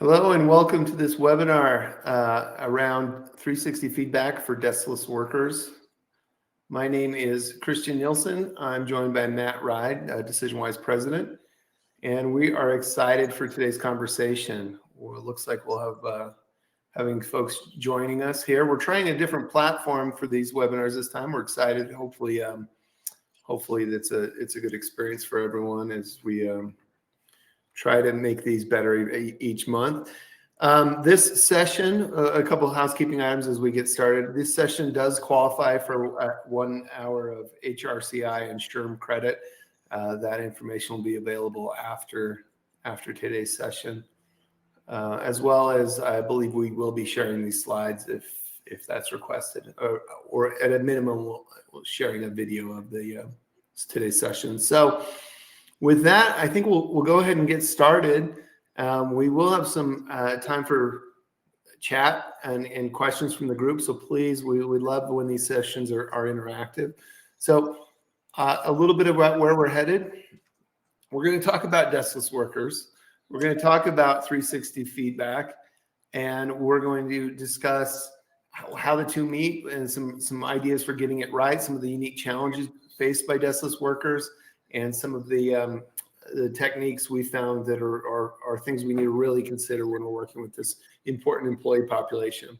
Hello and welcome to this webinar around 360 feedback for deskless workers. My name is Christian Nielson. I'm joined by Matt Wride, DecisionWise president, and we are excited for today's conversation. Well, it looks like we'll have having folks joining us here. We're trying a different platform for these webinars this time. We're excited. Hopefully it's a good experience for everyone as we try to make these better each month. This session, a couple of housekeeping items as we get started. This session does qualify for 1 hour of HRCI and SHRM credit. That information will be available after today's session, as well as I believe we will be sharing these slides if that's requested, or at a minimum, we'll sharing a video of the today's session. So with that, I think we'll go ahead and get started. We will have some time for chat and questions from the group. So please, we love when these sessions are interactive. So a little bit about where we're headed. We're going to talk about deskless workers. We're going to talk about 360 feedback, and we're going to discuss how the two meet and some ideas for getting it right, some of the unique challenges faced by deskless workers, and some of the techniques we found that are things we need to really consider when we're working with this important employee population.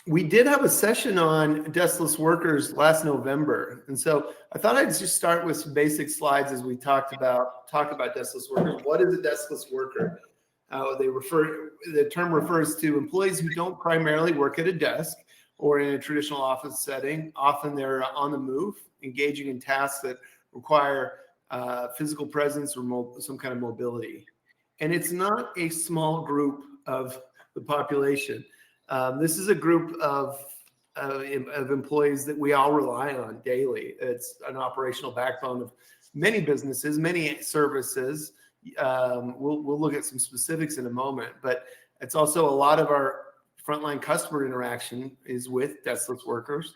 We did have a session on deskless workers last November, and so I thought I'd just start with some basic slides as we talk about deskless workers. What is a deskless worker? The term refers to employees who don't primarily work at a desk or in a traditional office setting. Often they're on the move, engaging in tasks that require physical presence or some kind of mobility. And it's not a small group of the population. This is a group of employees that we all rely on daily. It's an operational backbone of many businesses, many services. We'll look at some specifics in a moment, but it's also a lot of our frontline customer interaction is with deskless workers.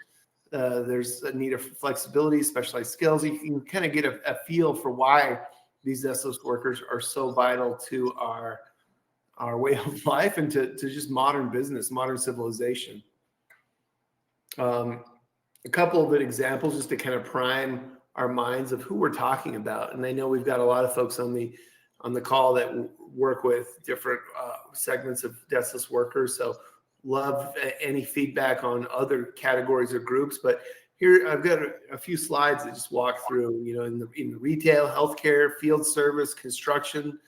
There's a need of flexibility, specialized skills. You can kind of get a feel for why these deskless workers are so vital to our way of life and to just modern business, modern civilization. A couple of examples just to kind of prime our minds of who we're talking about. And I know we've got a lot of folks on the call that work with different segments of deskless workers. So love any feedback on other categories or groups, but here I've got a few slides that just walk through, in the retail, healthcare, field service, construction,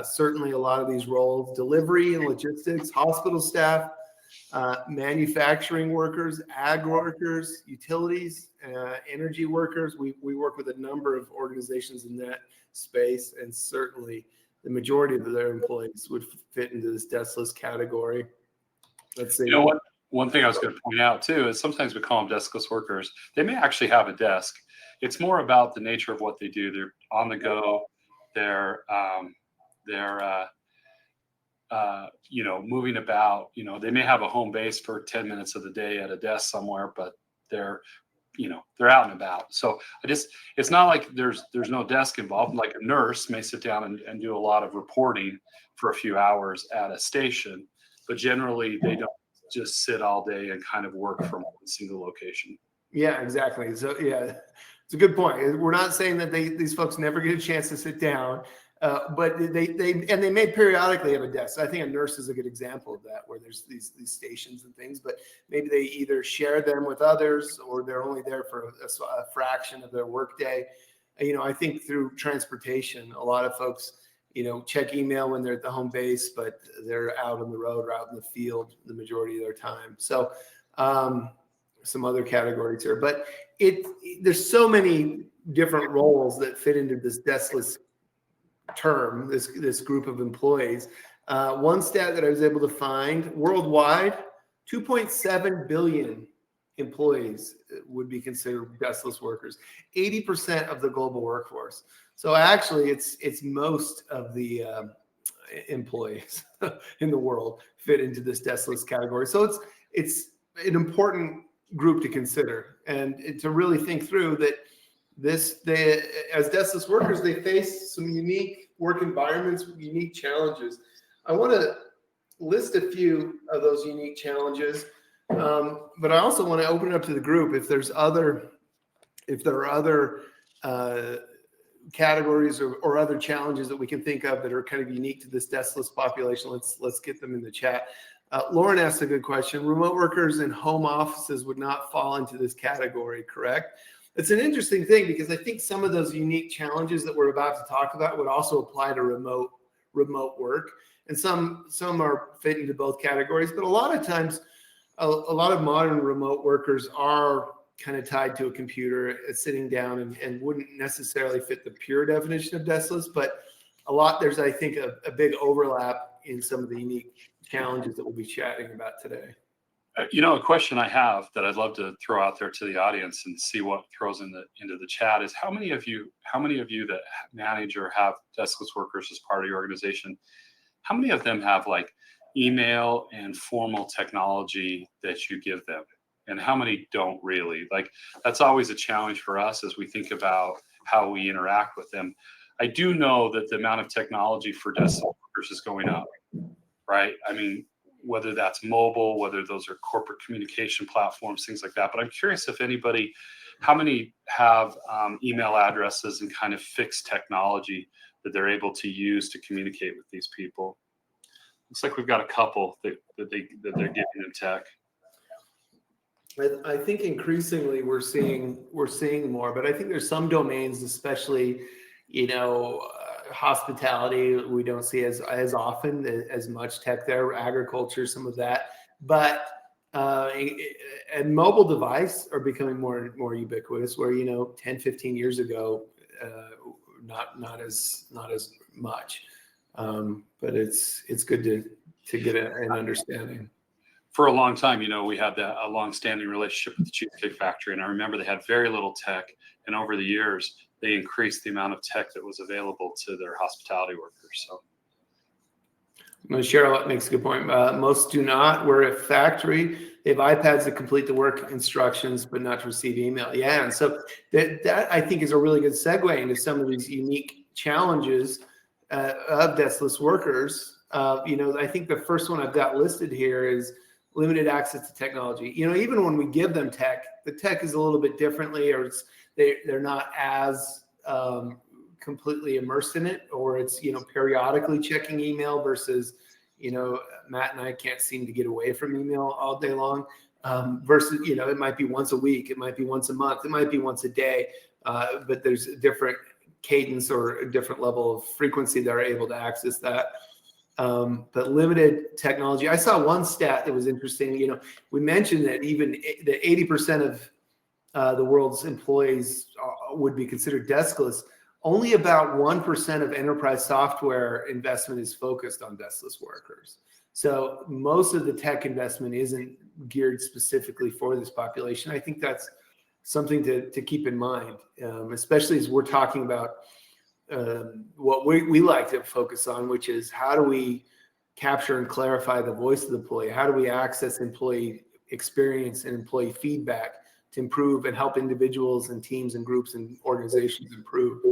certainly a lot of these roles, delivery and logistics, hospital staff, manufacturing workers, ag workers, utilities, energy workers. We work with a number of organizations in that space, and certainly the majority of their employees would fit into this deskless category. Let's see. You know what? One thing I was going to point out too is sometimes we call them deskless workers. They may actually have a desk. It's more about the nature of what they do. They're on the go. They're moving about. They may have a home base for 10 minutes of the day at a desk somewhere, but they're out and about. So it's not like there's no desk involved. Like a nurse may sit down and do a lot of reporting for a few hours at a station. But generally, they don't just sit all day and kind of work from one single location. Yeah, exactly. So yeah, it's a good point. We're not saying that these folks never get a chance to sit down, but they may periodically have a desk. I think a nurse is a good example of that, where there's these stations and things, but maybe they either share them with others or they're only there for a fraction of their workday. I think through transportation, a lot of folks check email when they're at the home base, but they're out on the road or out in the field the majority of their time. So some other categories here, but there's so many different roles that fit into this deskless term, this group of employees. One stat that I was able to find, worldwide, 2.7 billion employees would be considered deskless workers, 80% of the global workforce. So actually, it's most of the employees in the world fit into this deskless category. So it's an important group to consider and to really think through that as deskless workers, they face some unique work environments, unique challenges. I want to list a few of those unique challenges, but I also want to open it up to the group. If there are other categories or other challenges that we can think of that are kind of unique to this deskless population, let's get them in the chat. Lauren asked a good question. Remote workers in home offices would not fall into this category, correct? It's an interesting thing because I think some of those unique challenges that we're about to talk about would also apply to remote work. And some are fit into both categories, but a lot of times, a lot of modern remote workers are kind of tied to a computer, sitting down, and wouldn't necessarily fit the pure definition of deskless, but there's, I think, a big overlap in some of the unique challenges that we'll be chatting about today. A question I have that I'd love to throw out there to the audience and see what throws into the chat is how many of you that manage or have deskless workers as part of your organization, how many of them have like email and formal technology that you give them? And how many don't really? Like, that's always a challenge for us as we think about how we interact with them. I do know that the amount of technology for deskless workers is going up, right? I mean, whether that's mobile, whether those are corporate communication platforms, things like that. But I'm curious how many have email addresses and kind of fixed technology that they're able to use to communicate with these people? Looks like we've got a couple that they're giving them tech. I think increasingly we're seeing more, but I think there's some domains, especially, hospitality, we don't see as often as much tech there. Agriculture, some of that, but and mobile device are becoming more ubiquitous. Where 10, 15 years ago, not as much, but it's good to get an understanding. For a long time, we had a long-standing relationship with the Cheesecake Factory, and I remember they had very little tech, and over the years, they increased the amount of tech that was available to their hospitality workers. So, Cheryl makes a good point. Most do not. We're a factory. They have iPads that complete the work instructions, but not to receive email. Yeah, and so that I think is a really good segue into some of these unique challenges of deskless workers. I think the first one I've got listed here is limited access to technology. Even when we give them tech, the tech is a little bit differently, or they're not as completely immersed in it, or it's periodically checking email versus Matt and I can't seem to get away from email all day long, versus it might be once a week, it might be once a month, it might be once a day, but there's a different cadence or a different level of frequency that are able to access that. But limited technology. I saw one stat that was interesting. We mentioned that even that 80% of the world's employees would be considered deskless. Only about 1% of enterprise software investment is focused on deskless workers. So most of the tech investment isn't geared specifically for this population. I think that's something to keep in mind, especially as we're talking about what we like to focus on, which is how do we capture and clarify the voice of the employee? How do we access employee experience and employee feedback to improve and help individuals and teams and groups and organizations improve?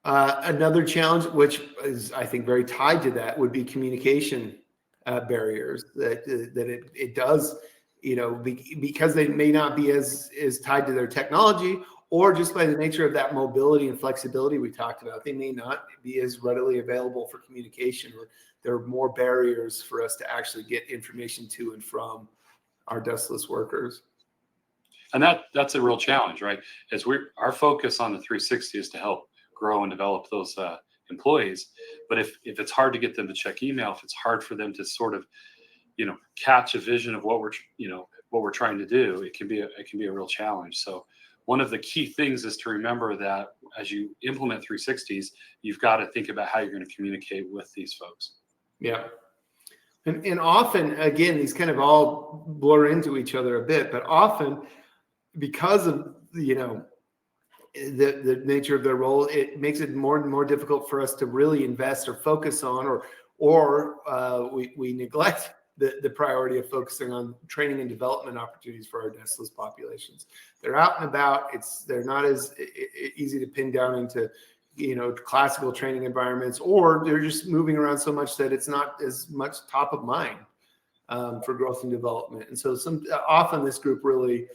Another challenge, which is I think very tied to that, would be communication barriers. That it does, because they may not be as tied to their technology, or just by the nature of that mobility and flexibility we talked about, they may not be as readily available for communication, or there are more barriers for us to actually get information to and from our deskless workers. And that's a real challenge, right? As our focus on the 360 is to help grow and develop those employees. But if it's hard to get them to check email, if it's hard for them to sort of, catch a vision of what we're trying to do, it can be a real challenge. So one of the key things is to remember that as you implement 360s, you've got to think about how you're going to communicate with these folks. Yeah. And often, again, these kind of all blur into each other a bit, but often because of, the nature of their role, it makes it more and more difficult for us to really invest or focus on, or we neglect the priority of focusing on training and development opportunities for our deskless populations. They're out and about. They're not as easy to pin down into classical training environments, or they're just moving around so much that it's not as much top of mind for growth and development. And so often this group really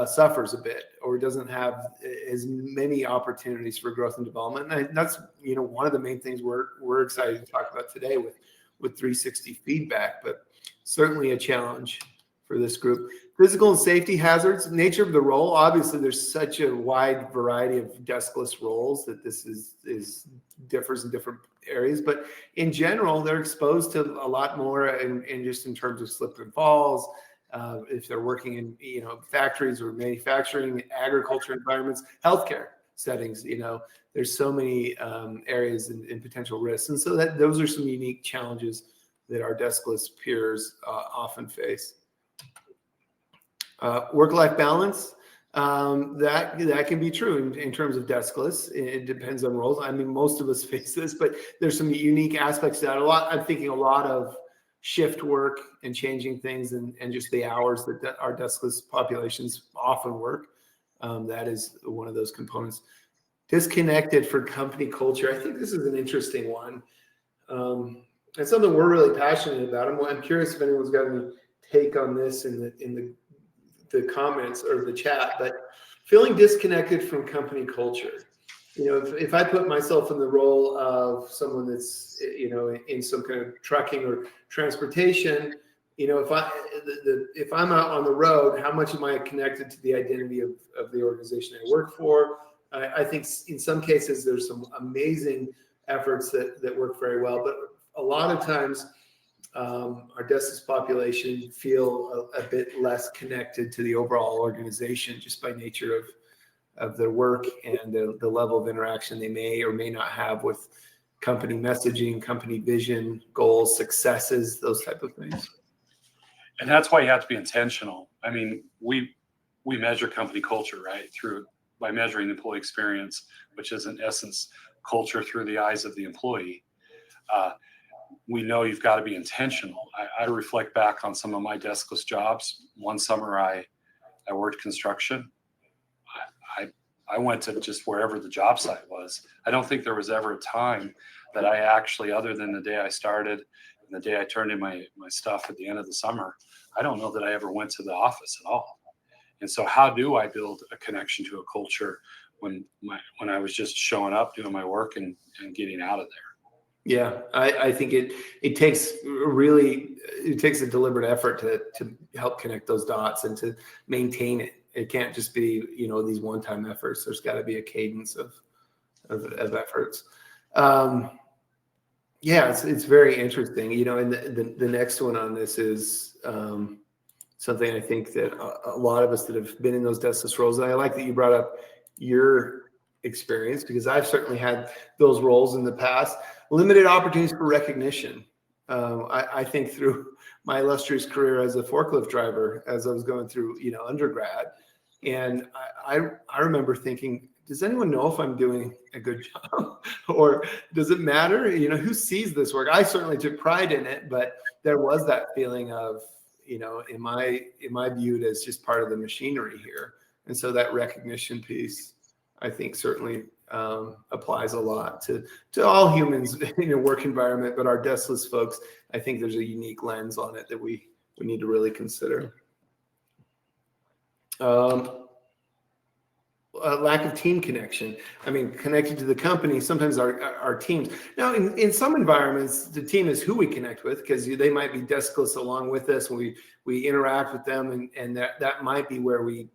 suffers a bit, or doesn't have as many opportunities for growth and development. And that's one of the main things we're excited to talk about today with 360 feedback, but certainly a challenge for this group. Physical and safety hazards, nature of the role. Obviously, there's such a wide variety of deskless roles that this differs in different areas. But in general, they're exposed to a lot more, in just in terms of slip and falls. If they're working in factories or manufacturing, agriculture environments, healthcare settings, there's so many areas and potential risks, and so those are some unique challenges that our deskless peers often face. Work-life balance, that can be true in terms of deskless. It depends on roles. I mean, most of us face this, but there's some unique aspects to that. I'm thinking a lot of shift work and changing things, and just the hours that our deskless populations often work. That is one of those components. Disconnected for company culture. I think this is an interesting one. It's something we're really passionate about. I'm curious if anyone's got any take on this in the comments or the chat, but feeling disconnected from company culture. If I put myself in the role of someone that's, in some kind of trucking or transportation, if I'm out on the road, how much am I connected to the identity of the organization I work for? I think in some cases there's some amazing efforts that work very well, but a lot of times our deskless population feel a bit less connected to the overall organization just by nature of their work and the level of interaction they may or may not have with company messaging, company vision, goals, successes, those type of things. And that's why you have to be intentional. I mean, we measure company culture, right, by measuring employee experience, which is in essence culture through the eyes of the employee. We know you've got to be intentional. I reflect back on some of my deskless jobs. One summer I worked construction. I went to just wherever the job site was. I don't think there was ever a time that I actually, other than the day I started and the day I turned in my stuff at the end of the summer, I don't know that I ever went to the office at all. And so how do I build a connection to a culture when I was just showing up, doing my work and getting out of there? Yeah, I think it takes a deliberate effort to help connect those dots and to maintain it. It can't just be, these one-time efforts. There's got to be a cadence of efforts. Yeah, it's very interesting. And the next one on this is something I think that a lot of us that have been in those deskless roles, and I like that you brought up your experience, because I've certainly had those roles in the past. Limited opportunities for recognition. I think through my illustrious career as a forklift driver, as I was going through, undergrad, and I remember thinking, does anyone know if I'm doing a good job, or does it matter? Who sees this work? I certainly took pride in it, but there was that feeling of, am I viewed as just part of the machinery here? And so that recognition piece, I think, certainly applies a lot to all humans in a work environment, but our deskless folks, I think there's a unique lens on it that we need to really consider. Lack of team connection. I mean, connected to the company, sometimes our teams. Now, in some environments, the team is who we connect with, because they might be deskless along with us, and we interact with them, and that might be where we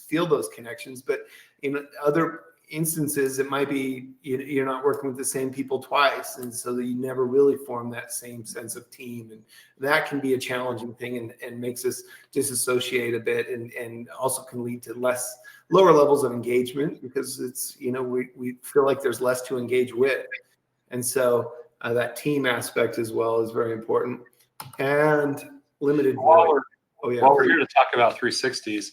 feel those connections. But in other instances, it might be you're not working with the same people twice, and so that you never really form that same sense of team, and that can be a challenging thing and makes us disassociate a bit, and also can lead to lower levels of engagement, because it's we feel like there's less to engage with, and so that team aspect as well is very important. And limited voice. While we're here to talk about 360s,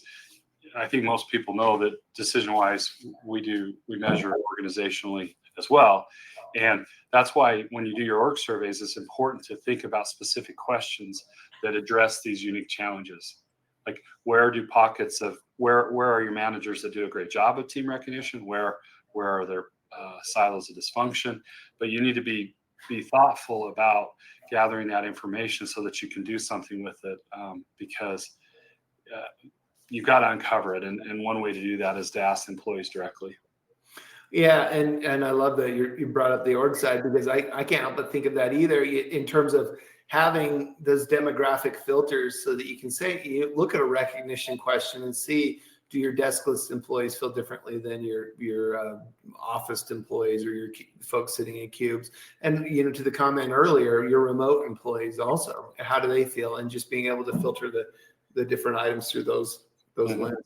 I think most people know that DecisionWise, we measure organizationally as well. And that's why when you do your org surveys, it's important to think about specific questions that address these unique challenges. Like, where are your managers that do a great job of team recognition? Where are there silos of dysfunction, but you need to be thoughtful about gathering that information so that you can do something with it, because you've got to uncover it. And one way to do that is to ask employees directly. Yeah, and I love that you brought up the org side, because I can't help but think of that either in terms of having those demographic filters, so that you can say, you look at a recognition question and see, do your deskless employees feel differently than your office employees or your folks sitting in cubes? And to the comment earlier, your remote employees also, how do they feel? And just being able to filter the different items through those lenses.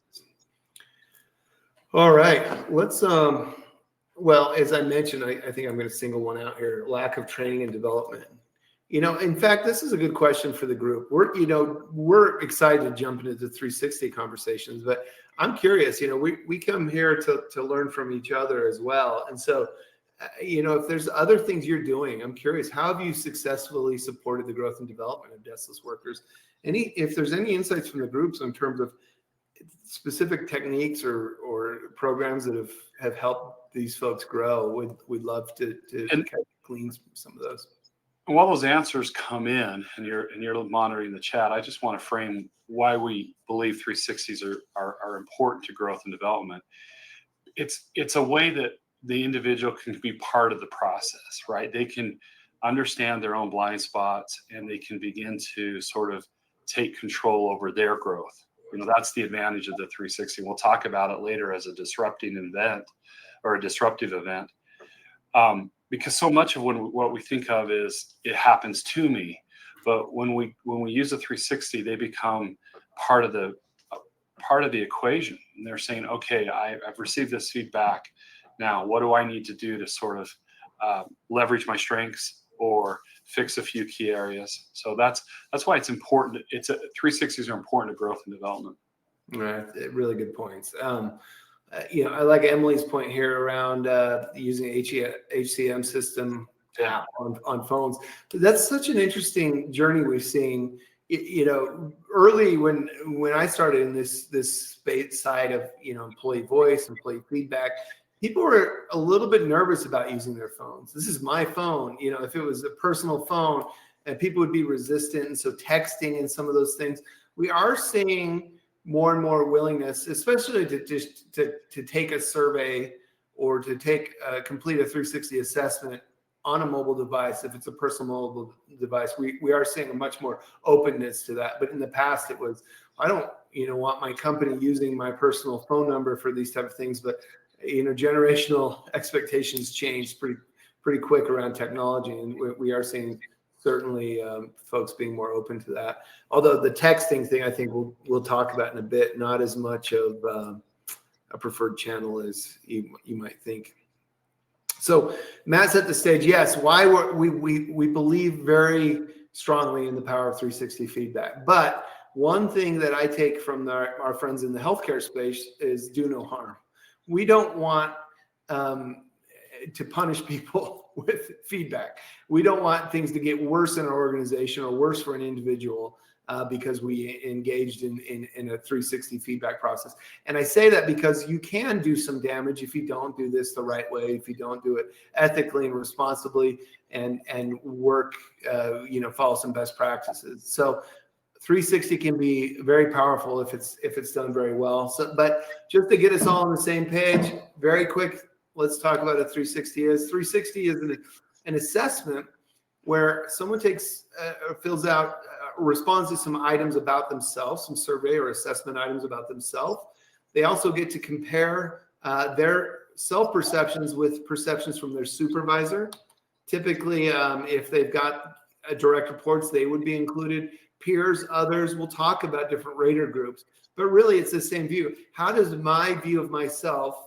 All right, let's well, as I mentioned, I think I'm going to single one out here: lack of training and development. In fact, this is a good question for the group. We're excited to jump into the 360 conversations, but I'm curious. We come here to learn from each other as well. And so, if there's other things you're doing, I'm curious, how have you successfully supported the growth and development of deskless workers? If there's any insights from the groups in terms of specific techniques or programs that have helped these folks grow, we'd love to glean some of those. And while those answers come in and you're monitoring the chat, I just want to frame why we believe 360s are important to growth and development. It's a way that the individual can be part of the process, right? They can understand their own blind spots, and they can begin to sort of take control over their growth. That's the advantage of the 360. We'll talk about it later as a disrupting event or a disruptive event. Because so much of what we think of is it happens to me, but when we use a 360, they become part of the equation. And they're saying, okay, I've received this feedback. Now, what do I need to do to sort of leverage my strengths or fix a few key areas? So that's why it's important. 360s are important to growth and development. Right, really good points. I like Emily's point here around using HCM system app on phones. That's such an interesting journey we've seen. Early when I started in this space side of employee voice, employee feedback, people were a little bit nervous about using their phones. This is my phone. If it was a personal phone, and people would be resistant. And so texting and some of those things, we are seeing more and more willingness, especially to take a survey or to complete a 360 assessment on a mobile device. If it's a personal mobile device, we are seeing a much more openness to that. But in the past, it was, I don't want my company using my personal phone number for these type of things. But generational expectations changed pretty quick around technology, and we are seeing certainly folks being more open to that. Although the texting thing, I think we'll talk about in a bit, not as much of a preferred channel as you might think. So Matt set the stage. Yes, why we believe very strongly in the power of 360 feedback. But one thing that I take from our friends in the healthcare space is do no harm. We don't want to punish people with feedback. We don't want things to get worse in our organization or worse for an individual because we engaged in a 360 feedback process. And I say that because you can do some damage if you don't do this the right way, if you don't do it ethically and responsibly, and work, follow some best practices. So 360 can be very powerful if it's done very well. So, but just to get us all on the same page, very quick, let's talk about what 360 is. 360 is an assessment where someone fills out, responds to some items about themselves, some survey or assessment items about themselves. They also get to compare their self-perceptions with perceptions from their supervisor. Typically, if they've got direct reports, they would be included. Peers, others, will talk about different rater groups, but really it's the same view. How does my view of myself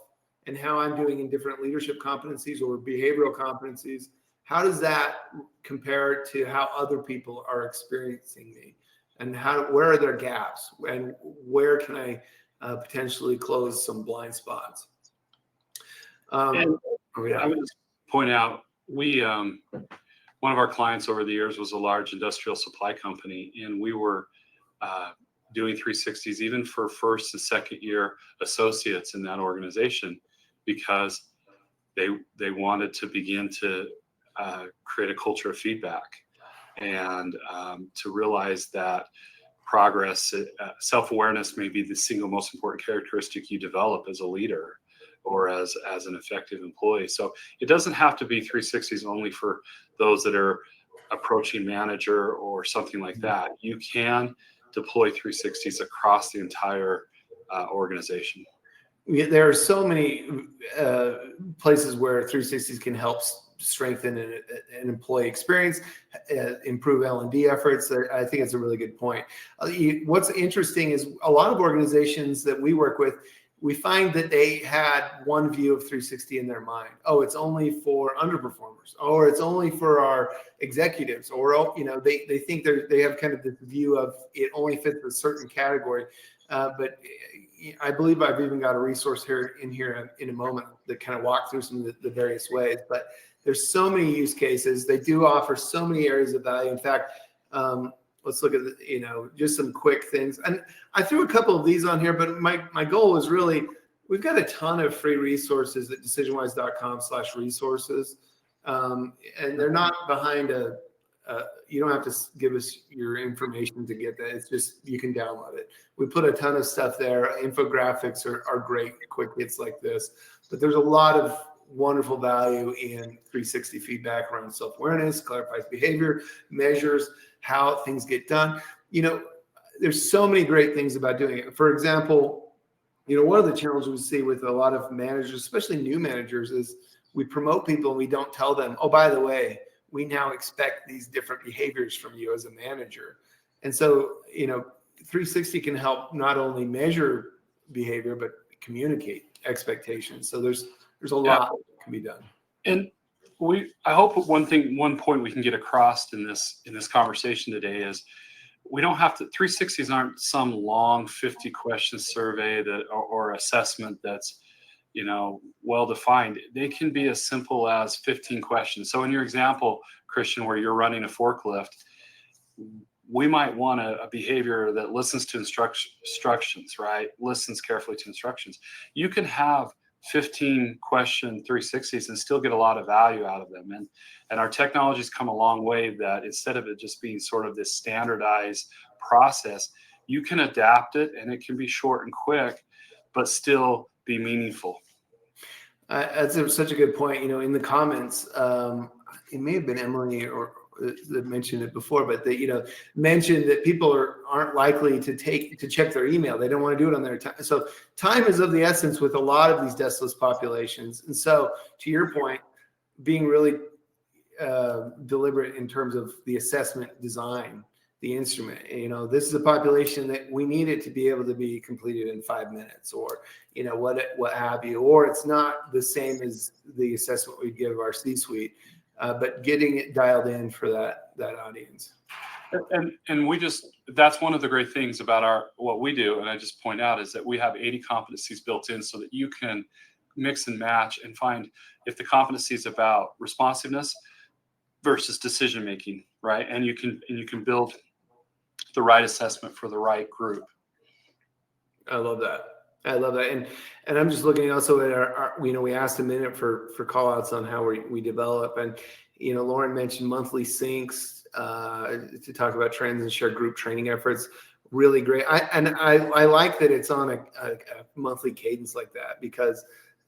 and how I'm doing in different leadership competencies or behavioral competencies, how does that compare to how other people are experiencing me? And where are their gaps? And where can I potentially close some blind spots? I would just point out, one of our clients over the years was a large industrial supply company, and we were doing 360s even for first and second year associates in that organization, because they wanted to begin to create a culture of feedback, and to realize that progress, self-awareness may be the single most important characteristic you develop as a leader or as an effective employee. So it doesn't have to be 360s only for those that are approaching manager or something like that. You can deploy 360s across the entire organization. There are so many places where 360s can help strengthen an employee experience, improve L&D efforts. I think it's a really good point. What's interesting is a lot of organizations that we work with, we find that they had one view of 360 in their mind. Oh, it's only for underperformers, or it's only for our executives, or they think they have kind of this view of it only fits a certain category. But I believe I've even got a resource here in a moment that kind of walk through some of the various ways. But there's so many use cases. They do offer so many areas of value. In fact, let's look at just some quick things. And I threw a couple of these on here, but my goal is really, we've got a ton of free resources at DecisionWise.com/resources, and they're not behind you don't have to give us your information to get that. It's just, you can download it. We put a ton of stuff there. Infographics are great, quick hits like this, but there's a lot of wonderful value in 360 feedback around self-awareness, clarifies behavior, measures how things get done. There's so many great things about doing it. For example, one of the challenges we see with a lot of managers, especially new managers, is we promote people and we don't tell them, oh, by the way, we now expect these different behaviors from you as a manager. And so, 360 can help not only measure behavior, but communicate expectations. So there's a lot that can be done. And I hope one point we can get across in this conversation today is we don't have to, 360s aren't some long 50 question survey or assessment that's, well defined. They can be as simple as 15 questions. So in your example, Christian, where you're running a forklift, we might want a behavior that listens to instructions, right? Listens carefully to instructions. You can have 15 question 360s and still get a lot of value out of them. And our technology's come a long way that instead of it just being sort of this standardized process, you can adapt it and it can be short and quick, but still be meaningful. That's such a good point. In the comments, it may have been Emily or that mentioned it before, but they, mentioned that people aren't likely to check their email. They don't want to do it on their time. So time is of the essence with a lot of these deskless populations. And so to your point, being really deliberate in terms of the assessment design, the instrument, this is a population that we need it to be able to be completed in 5 minutes, or, what have you, or it's not the same as the assessment we give our C-suite, but getting it dialed in for that audience. And that's one of the great things about what we do. And I just point out is that we have 80 competencies built in so that you can mix and match and find if the competency is about responsiveness versus decision-making, right? And you can build the right assessment for the right group. I love that. And I'm just looking also at our we asked a minute for call outs on how we develop. And, Lauren mentioned monthly syncs to talk about trends and share group training efforts. Really great. I like that it's on a monthly cadence like that, because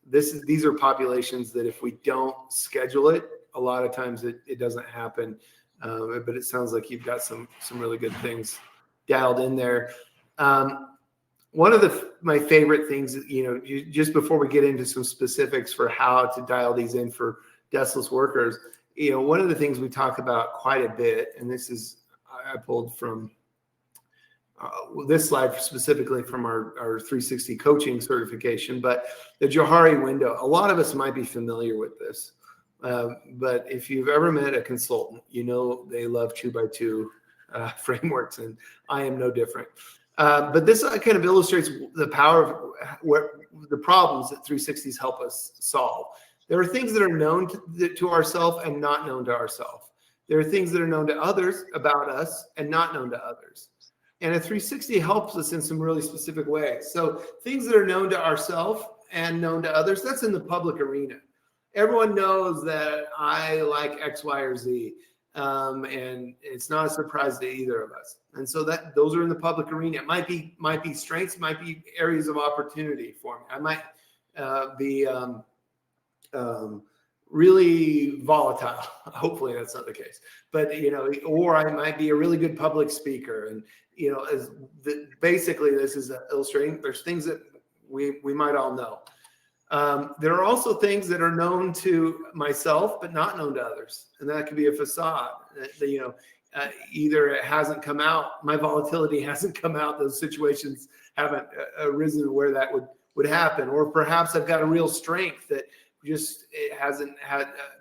these are populations that if we don't schedule it, a lot of times it doesn't happen. But it sounds like you've got some really good things dialed in there. One of my favorite things, just before we get into some specifics for how to dial these in for deskless workers, one of the things we talk about quite a bit, and this is, I pulled from this slide specifically from our 360 coaching certification, but the Johari window. A lot of us might be familiar with this. But if you've ever met a consultant, they love 2x2 frameworks, and I am no different. But this kind of illustrates the power of the problems that 360s help us solve. There are things that are known to ourselves and not known to ourselves. There are things that are known to others about us and not known to others. And a 360 helps us in some really specific ways. So things that are known to ourselves and known to others, that's in the public arena. everyone knows that I like X, Y, or Z. And it's not a surprise to either of us. And so that those are in the public arena. It might be strengths, might be areas of opportunity for me. I might be really volatile. Hopefully that's not the case, but or I might be a really good public speaker. And basically this is illustrating there's things that we might all know. There are also things that are known to myself, but not known to others. And that could be a facade. Either it hasn't come out, my volatility hasn't come out, those situations haven't arisen where that would happen. Or perhaps I've got a real strength that just it hasn't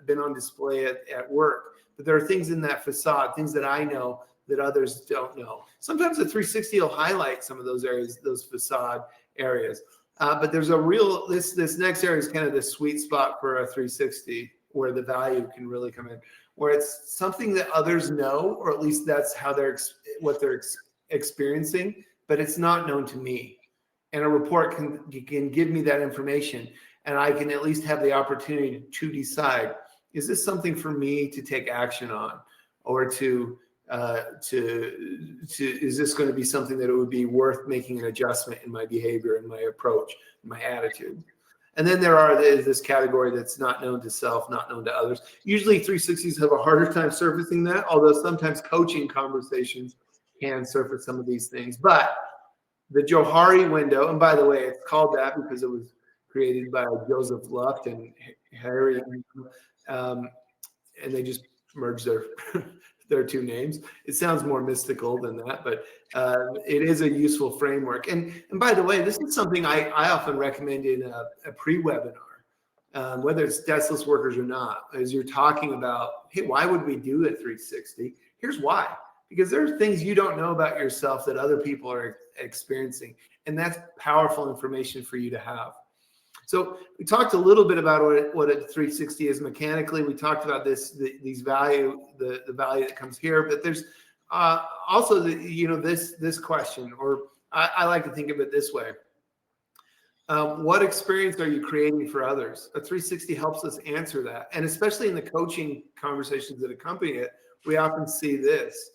been on display at work. But there are things in that facade, things that I know that others don't know. Sometimes the 360 will highlight some of those areas, those facade areas. But there's a real, this next area is kind of the sweet spot for a 360 where the value can really come in, where it's something that others know, or at least that's how what they're experiencing, but it's not known to me. And a report can give me that information, and I can at least have the opportunity to decide, is this something for me to take action on, or is this going to be something that it would be worth making an adjustment in my behavior and my approach, my attitude? And then there this category that's not known to self, not known to others. Usually 360s have a harder time surfacing that, although sometimes coaching conversations can surface some of these things. But the Johari window, and by the way, it's called that because it was created by Joseph Luft and Harry, and they just merged their two names. It sounds more mystical than that, but it is a useful framework. And by the way, this is something I often recommend in a pre-webinar, whether it's deskless workers or not, as you're talking about, hey, why would we do a 360? Here's why. Because there are things you don't know about yourself that other people are experiencing. And that's powerful information for you to have. So we talked a little bit about what a 360 is mechanically. We talked about the value that comes here, but there's also this question, or I like to think of it this way. What experience are you creating for others? A 360 helps us answer that. And especially in the coaching conversations that accompany it, we often see this.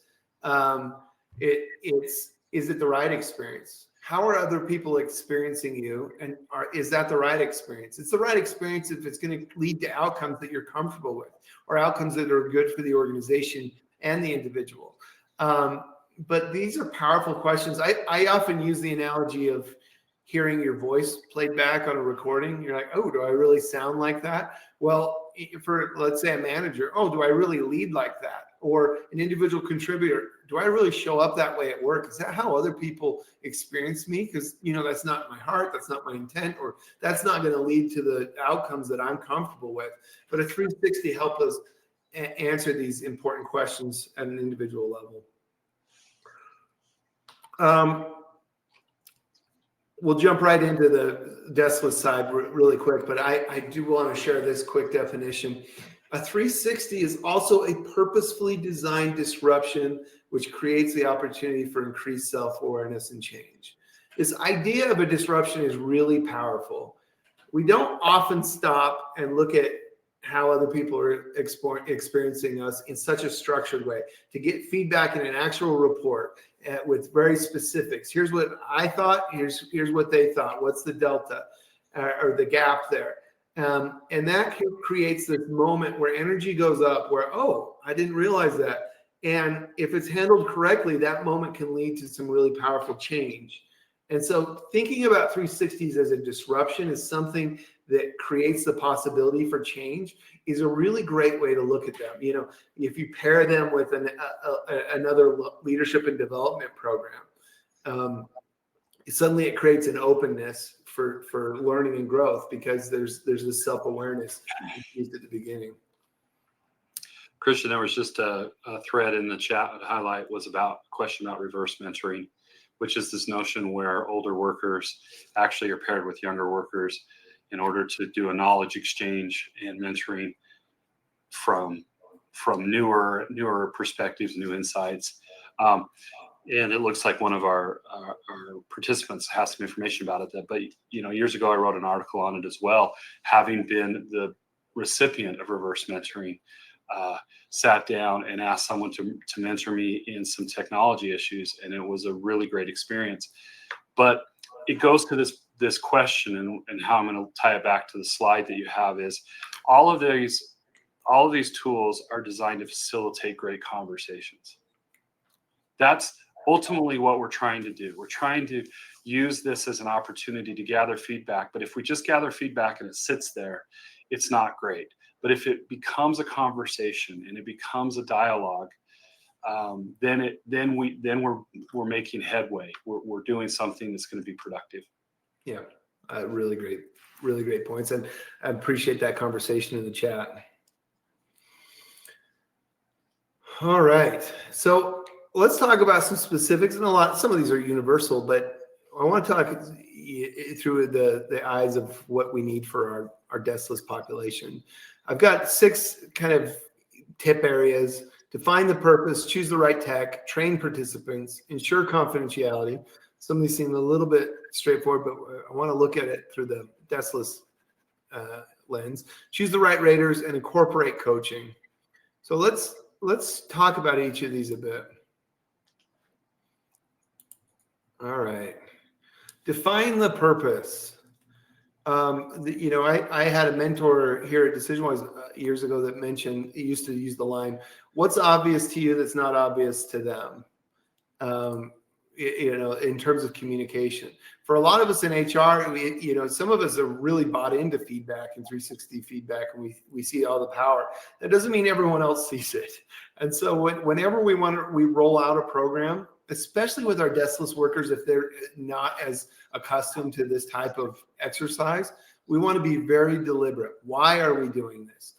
Is it the right experience? How are other people experiencing you? And is that the right experience? It's the right experience if it's going to lead to outcomes that you're comfortable with, or outcomes that are good for the organization and the individual. But these are powerful questions. I often use the analogy of hearing your voice played back on a recording. You're like, oh, do I really sound like that? Well, for, let's say, a manager, oh, do I really lead like that? Or an individual contributor, do I really show up that way at work? Is that how other people experience me? Because, that's not my heart, that's not my intent, or that's not going to lead to the outcomes that I'm comfortable with. But a 360 helps us answer these important questions at an individual level. We'll jump right into the deskless side really quick, but I do want to share this quick definition. A 360 is also a purposefully designed disruption which creates the opportunity for increased self-awareness and change. This idea of a disruption is really powerful. We don't often stop and look at how other people are experiencing us in such a structured way to get feedback in an actual report with very specifics. Here's what I thought. Here's what they thought. What's the delta or the gap there? And that creates this moment where energy goes up, where, oh, I didn't realize that. And if it's handled correctly, that moment can lead to some really powerful change. And so thinking about 360s as a disruption is something that creates the possibility for change is a really great way to look at them. If you pair them with another leadership and development program, suddenly it creates an openness for learning and growth, because there's this self-awareness used at the beginning. Christian, there was just a thread in the chat highlight was about a question about reverse mentoring, which is this notion where older workers actually are paired with younger workers in order to do a knowledge exchange and mentoring from newer perspectives, new insights. And it looks like one of our participants has some information about it. But years ago, I wrote an article on it as well, having been the recipient of reverse mentoring sat down and asked someone to mentor me in some technology issues, and it was a really great experience. But it goes to this question, and how I'm going to tie it back to the slide that you have is all of these tools are designed to facilitate great conversations. That's ultimately what we're trying to do. We're trying to use this as an opportunity to gather feedback. But if we just gather feedback and it sits there, it's not great. But if it becomes a conversation and it becomes a dialogue, then we're making headway. We're doing something that's going to be productive. Yeah, really great points, and I appreciate that conversation in the chat. All right, so let's talk about some specifics, and some of these are universal, but I want to talk through the eyes of what we need for our deskless population. I've got 6 kind of tip areas: define the purpose, choose the right tech, train participants, ensure confidentiality. Some of these seem a little bit straightforward, but I want to look at it through the deskless lens. Choose the right raters and incorporate coaching. So let's talk about each of these a bit. All right. Define the purpose. I had a mentor here at DecisionWise years ago that mentioned, he used to use the line, "What's obvious to you that's not obvious to them?" In terms of communication. For a lot of us in HR, some of us are really bought into feedback and 360 feedback, and we see all the power. That doesn't mean everyone else sees it. And so whenever we roll out a program, especially with our deskless workers, if they're not as accustomed to this type of exercise, we want to be very deliberate. Why are we doing this?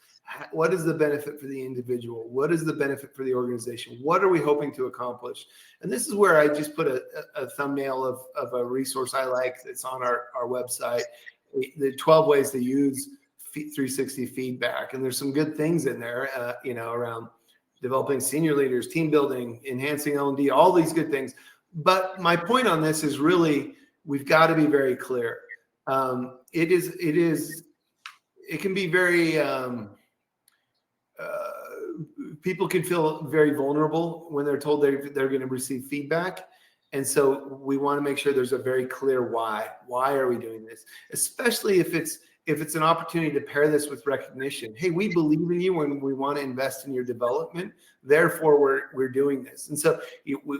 What is the benefit for the individual? What is the benefit for the organization? What are we hoping to accomplish? And this is where I just put a thumbnail of a resource I like that's on our website, the 12 ways to use 360 feedback. And there's some good things in there, around developing senior leaders, team building, enhancing L&D, all these good things. But my point on this is really, we've got to be very clear. It can be very, people can feel very vulnerable when they're told they're going to receive feedback. And so we want to make sure there's a very clear why. Why are we doing this? Especially if it's an opportunity to pair this with recognition. Hey, we believe in you and we want to invest in your development. Therefore, we're doing this. And so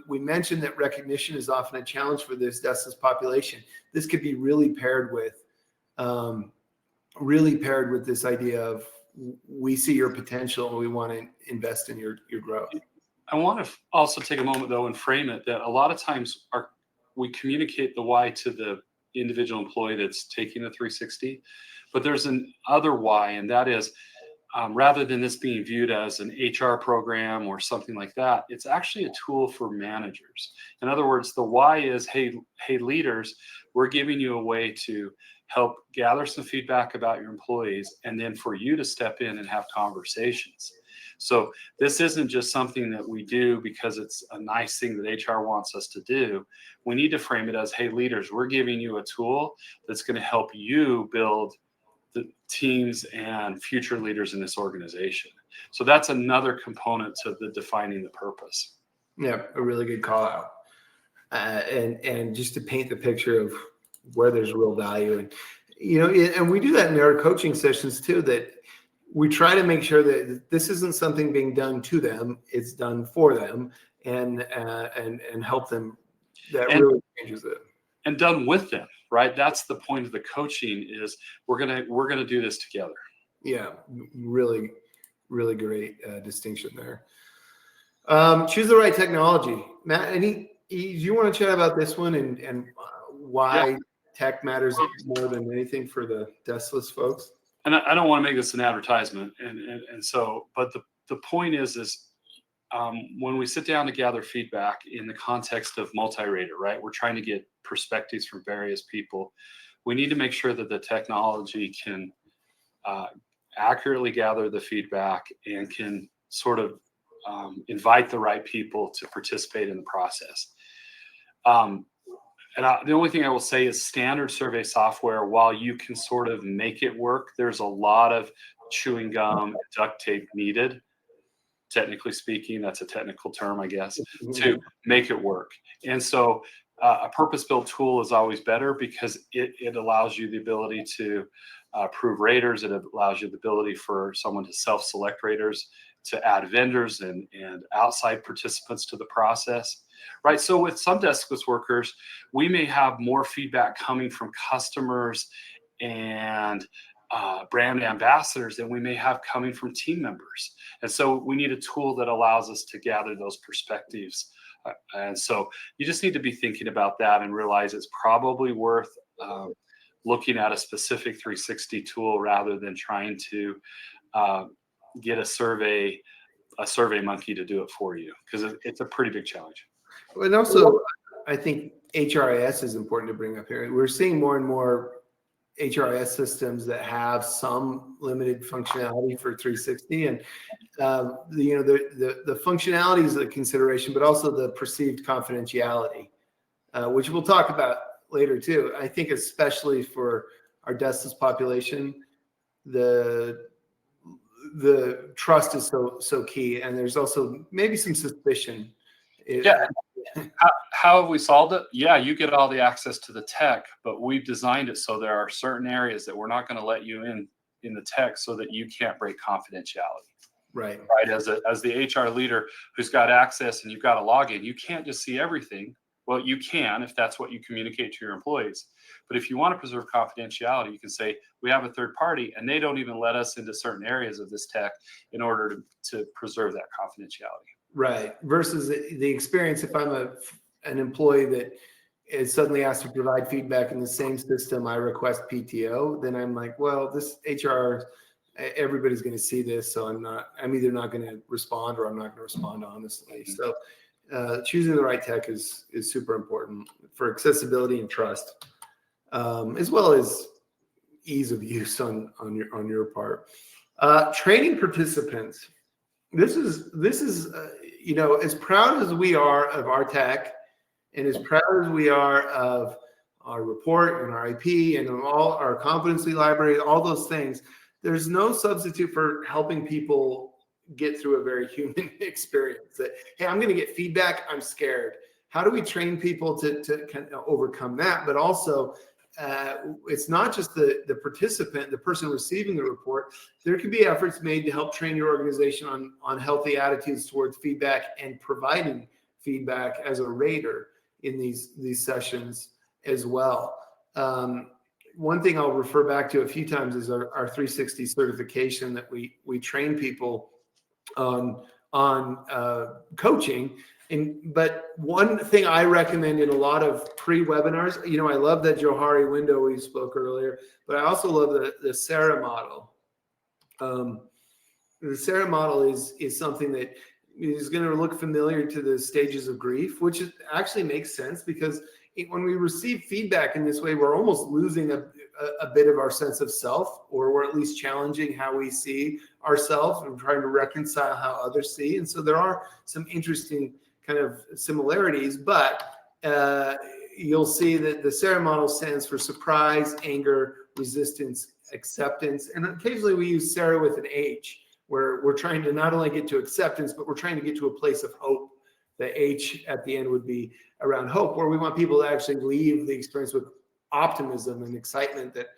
we mentioned that recognition is often a challenge for this deskless population. This could be really paired with this idea of, we see your potential and we want to invest in your growth. I want to also take a moment though and frame it that a lot of times we communicate the why to the individual employee that's taking the 360, but there's an other why, and that is rather than this being viewed as an HR program or something like that, it's actually a tool for managers. In other words, the why is, hey leaders, we're giving you a way to help gather some feedback about your employees, and then for you to step in and have conversations. So this isn't just something that we do because it's a nice thing that HR wants us to do. We need to frame it as, hey leaders, we're giving you a tool that's going to help you build the teams and future leaders in this organization. So that's another component to the defining the purpose. Yeah, a really good call out. And just to paint the picture of where there's real value. And we do that in our coaching sessions too, that we try to make sure that this isn't something being done to them, it's done for them, and help them. That really changes it. And done with them, right? That's the point of the coaching, is we're gonna do this together. Yeah, really, really great distinction there. Choose the right technology. Matt, do you want to chat about this one and why tech matters more than anything for the deskless folks? And I don't want to make this an advertisement, and so, but the point is when we sit down to gather feedback in the context of multi-rater, right? We're trying to get perspectives from various people. We need to make sure that the technology can accurately gather the feedback and can sort of invite the right people to participate in the process. The only thing I will say is standard survey software, while you can sort of make it work, there's a lot of chewing gum and duct tape needed. Technically speaking, that's a technical term, I guess, to make it work. And so a purpose-built tool is always better because it allows you the ability to approve raters. It allows you the ability for someone to self-select raters, to add vendors and outside participants to the process, right? So with some deskless workers, we may have more feedback coming from customers and brand ambassadors than we may have coming from team members. And so we need a tool that allows us to gather those perspectives. And so you just need to be thinking about that and realize it's probably worth looking at a specific 360 tool rather than trying to get a survey monkey to do it for you, because it's a pretty big challenge. And also, I think HRIS is important to bring up here. We're seeing more and more HRIS systems that have some limited functionality for 360, and the functionality is a consideration, but also the perceived confidentiality, which we'll talk about later too. I think especially for our deskless population, the trust is so key, and there's also maybe some suspicion. Yeah. How have we solved it? Yeah, you get all the access to the tech, but we've designed it so there are certain areas that we're not going to let you in the tech so that you can't break confidentiality. Right. As the HR leader who's got access and you've got a login, you can't just see everything. Well, you can if that's what you communicate to your employees. But if you want to preserve confidentiality, you can say, we have a third party and they don't even let us into certain areas of this tech in order to preserve that confidentiality. Right. Versus the experience, if I'm an employee that is suddenly asked to provide feedback in the same system I request PTO, then I'm like, well, this HR, everybody's going to see this, so I'm either not going to respond or I'm not going to respond honestly. So choosing the right tech is super important for accessibility and trust, as well as ease of use on your part. Training participants. This is as proud as we are of our tech, and as proud as we are of our report and our IP and all our competency library, all those things, there's no substitute for helping people get through a very human experience. That, hey, I'm going to get feedback, I'm scared. How do we train people to kind of overcome that? But also, it's not just the participant, the person receiving the report. There could be efforts made to help train your organization on healthy attitudes towards feedback and providing feedback as a rater in these sessions as well. One thing I'll refer back to a few times is our 360 certification that we train people on coaching. But one thing I recommend in a lot of pre-webinars, I love that Johari window we spoke earlier, but I also love the Sarah model. The Sarah model is something that is going to look familiar to the stages of grief, which actually makes sense because when we receive feedback in this way, we're almost losing a bit of our sense of self, or we're at least challenging how we see ourselves and trying to reconcile how others see. And so there are some interesting kind of similarities, but you'll see that the Sarah model stands for surprise, anger, resistance, acceptance. And occasionally we use Sarah with an H, where we're trying to not only get to acceptance, but we're trying to get to a place of hope. The H at the end would be around hope, where we want people to actually leave the experience with optimism and excitement that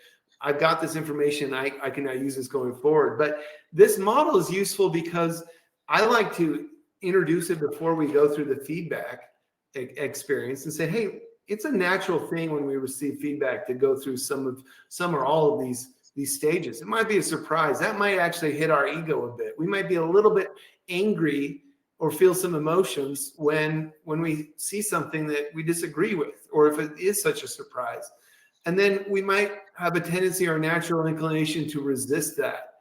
I've got this information, I can now use this going forward. But this model is useful because I like to introduce it before we go through the feedback experience and say, hey, it's a natural thing when we receive feedback to go through some or all of these stages. It might be a surprise. That might actually hit our ego a bit. We might be a little bit angry or feel some emotions when we see something that we disagree with, or if it is such a surprise. And then we might have a tendency or natural inclination to resist that.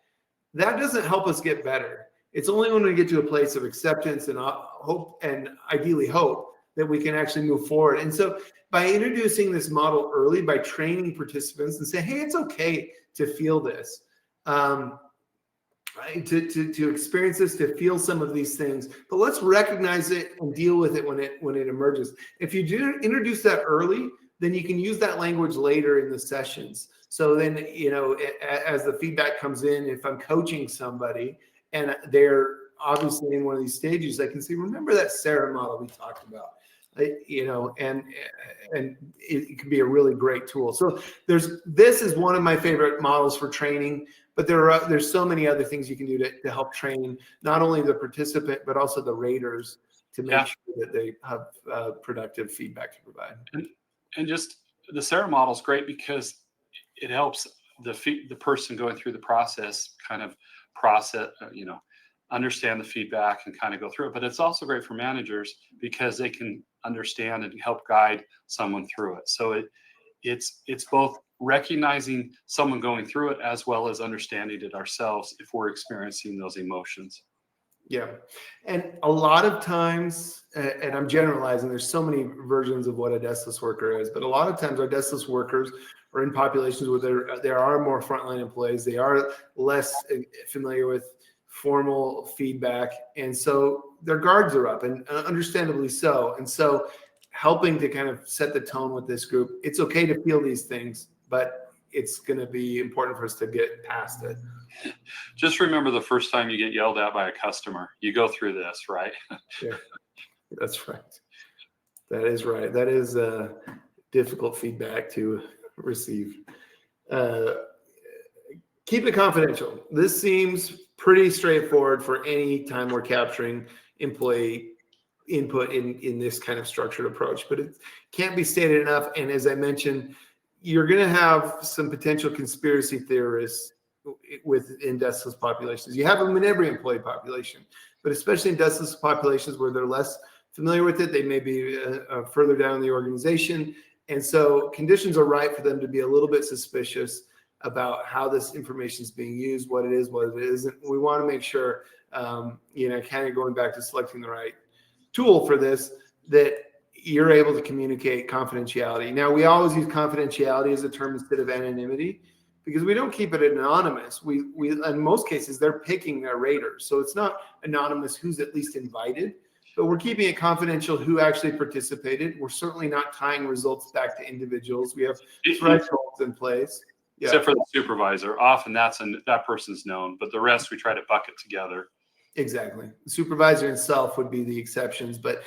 That doesn't help us get better. It's only when we get to a place of acceptance and hope, and ideally hope, that we can actually move forward. And so by introducing this model early, by training participants and say, hey, it's okay to feel this, to experience this, to feel some of these things, but let's recognize it and deal with it when it emerges. If you do introduce that early, then you can use that language later in the sessions So then, as the feedback comes in, if I'm coaching somebody and they're obviously in one of these stages, I can say, remember that Sarah model we talked about, and it can be a really great tool. So this is one of my favorite models for training, but there's so many other things you can do to help train not only the participant, but also the raters to make sure that they have productive feedback to provide. And just the Sarah model is great because it helps the person going through the process kind of understand the feedback and kind of go through it. But it's also great for managers because they can understand and help guide someone through it. So it's both recognizing someone going through it as well as understanding it ourselves if we're experiencing those emotions. Yeah. And a lot of times, and I'm generalizing, there's so many versions of what a deskless worker is, but a lot of times our deskless workers are in populations where there are more frontline employees. They are less familiar with formal feedback. And so their guards are up, and understandably so. And so helping to kind of set the tone with this group, it's okay to feel these things, but it's going to be important for us to get past it. Just remember the first time you get yelled at by a customer, you go through this, right? Yeah, that's right. That is right. That is difficult feedback to receive. Keep it confidential. This seems pretty straightforward for any time we're capturing employee input in this kind of structured approach, but it can't be stated enough. And as I mentioned, you're going to have some potential conspiracy theorists within deskless populations. You have them in every employee population, but especially in deskless populations where they're less familiar with it, they may be further down in the organization. And so conditions are right for them to be a little bit suspicious about how this information is being used, what it is, what it isn't. We want to make sure, kind of going back to selecting the right tool for this, that you're able to communicate confidentiality. Now, we always use confidentiality as a term instead of anonymity, because we don't keep it anonymous. We in most cases, they're picking their raters. So it's not anonymous who's at least invited, but we're keeping it confidential who actually participated. We're certainly not tying results back to individuals. We have thresholds in place. Yeah. Except for the supervisor. Often that person's known, but the rest we try to bucket together. Exactly. The supervisor himself would be the exceptions, but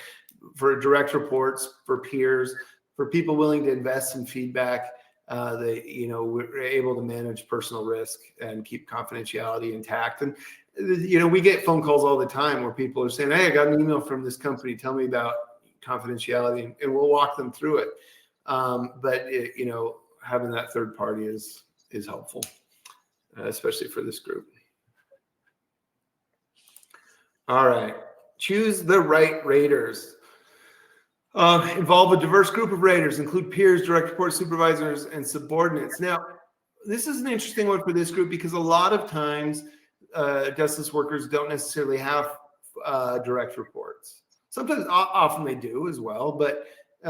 for direct reports, for peers, for people willing to invest in feedback, we're able to manage personal risk and keep confidentiality intact. And, we get phone calls all the time where people are saying, hey, I got an email from this company. Tell me about confidentiality, and we'll walk them through it. But having that third party is helpful, especially for this group. All right. Choose the right raters. Involve a diverse group of raters, include peers, direct report supervisors, and subordinates. Now, this is an interesting one for this group because a lot of times deskless workers don't necessarily have direct reports. Sometimes, often they do as well, but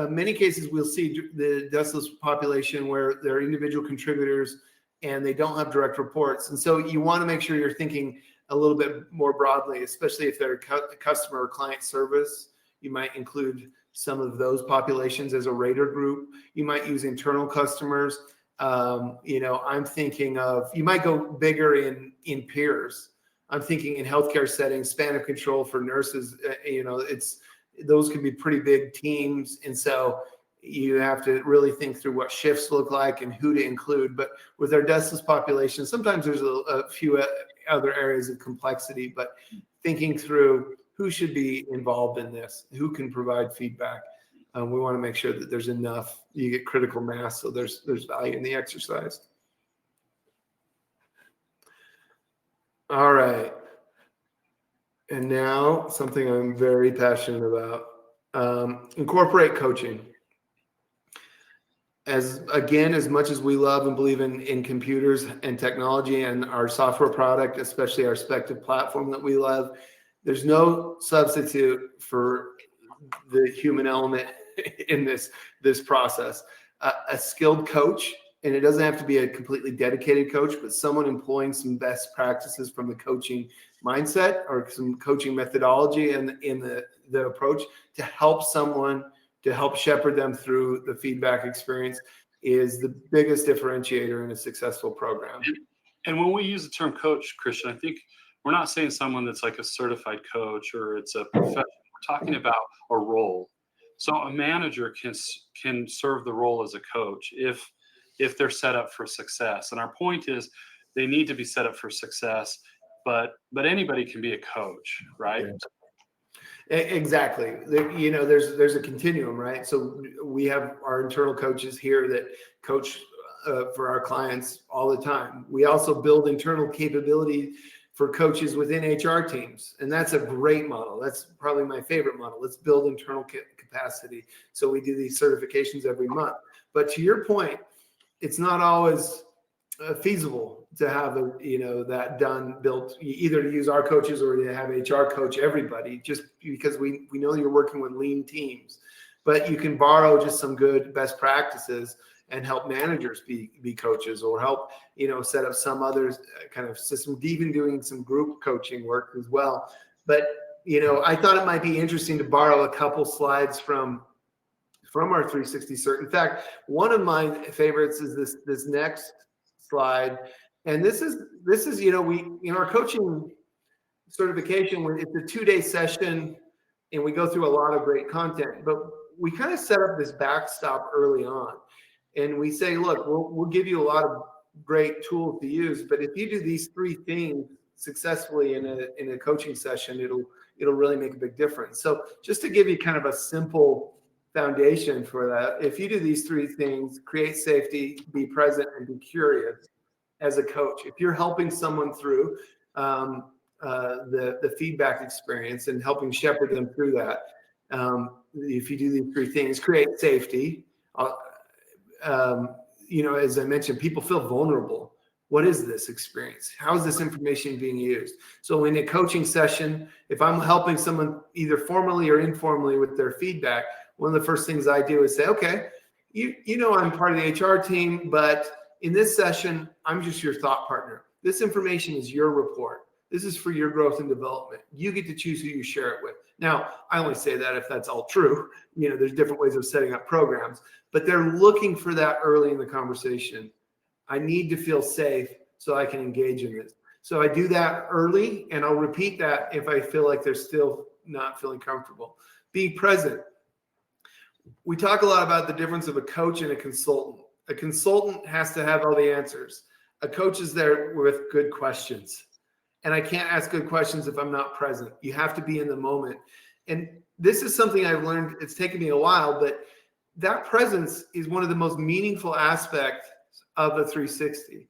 many cases we'll see the deskless population where they're individual contributors and they don't have direct reports. And so you want to make sure you're thinking a little bit more broadly, especially if they're customer or client service. You might include some of those populations as a rater group. You might use internal customers. I'm thinking of, you might go bigger in peers. I'm thinking in healthcare settings, span of control for nurses, those can be pretty big teams. And so you have to really think through what shifts look like and who to include. But with our deskless population, sometimes there's a few other areas of complexity, but thinking through who should be involved in this, who can provide feedback. We want to make sure that there's enough, you get critical mass, so there's value in the exercise. All right. And now something I'm very passionate about, incorporate coaching. As much as we love and believe in computers and technology and our software product, especially our Spective platform that we love, there's no substitute for the human element in this process. A skilled coach, and it doesn't have to be a completely dedicated coach, but someone employing some best practices from the coaching mindset or some coaching methodology and in the approach to help someone, to help shepherd them through the feedback experience. is the biggest differentiator in a successful program. And when we use the term coach, Christian, I think we're not saying someone that's like a certified coach or it's a professional. We're talking about a role. So a manager can serve the role as a coach if they're set up for success. And our point is they need to be set up for success, but anybody can be a coach, right? Yeah. Exactly. There's a continuum, right? So we have our internal coaches here that coach for our clients all the time. We also build internal capability for coaches within HR teams. And that's a great model. That's probably my favorite model. Let's build internal capacity. So we do these certifications every month. But to your point, it's not always feasible to have that done, built, either to use our coaches or to have HR coach everybody, just because we know you're working with lean teams. But you can borrow just some good best practices and help managers be coaches, or help set up some other kind of system, even doing some group coaching work as well. But I thought it might be interesting to borrow a couple slides from our 360 cert. In fact, one of my favorites is this next slide, and this is we in our coaching certification, it's a 2-day session, and we go through a lot of great content, but we kind of set up this backstop early on. And we say, look, we'll give you a lot of great tools to use, but if you do these 3 things successfully in a coaching session, it'll really make a big difference. So just to give you kind of a simple foundation for that, if you do these 3 things: create safety, be present, and be curious as a coach. If you're helping someone through the feedback experience and helping shepherd them through that, if you do these 3 things: create safety. As I mentioned, people feel vulnerable. What is this experience? How is this information being used? So in a coaching session, if I'm helping someone either formally or informally with their feedback, one of the first things I do is say, okay, I'm part of the HR team, but in this session, I'm just your thought partner. This information is your report. This is for your growth and development. You get to choose who you share it with. Now, I only say that if that's all true. There's different ways of setting up programs, but they're looking for that early in the conversation. I need to feel safe so I can engage in this. So I do that early, and I'll repeat that if I feel like they're still not feeling comfortable. Be present. We talk a lot about the difference of a coach and a consultant. A consultant has to have all the answers. A coach is there with good questions. And I can't ask good questions if I'm not present. You have to be in the moment. And this is something I've learned. It's taken me a while, but that presence is one of the most meaningful aspects of the 360.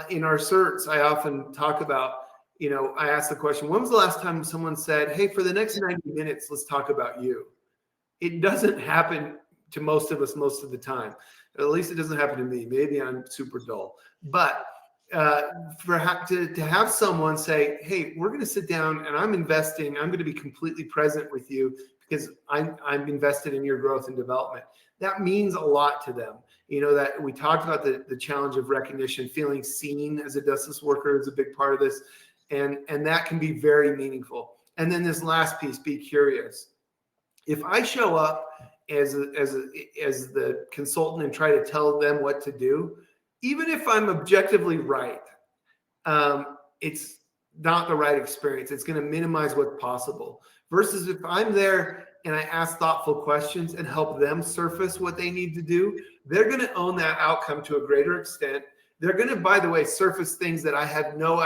In our certs, I often talk about, I ask the question, when was the last time someone said, hey, for the next 90 minutes, let's talk about you? It doesn't happen to most of us most of the time. At least it doesn't happen to me. Maybe I'm super dull. But to have someone say, hey, we're going to sit down and I'm going to be completely present with you because I'm invested in your growth and development. That means a lot to them. That we talked about the challenge of recognition, feeling seen as a Deskless worker is a big part of this. And that can be very meaningful. And then this last piece, be curious. If I show up as the consultant and try to tell them what to do, even if I'm objectively right, it's not the right experience. It's going to minimize what's possible. Versus if I'm there and I ask thoughtful questions and help them surface what they need to do, they're going to own that outcome to a greater extent. They're going to, by the way, surface things that I had no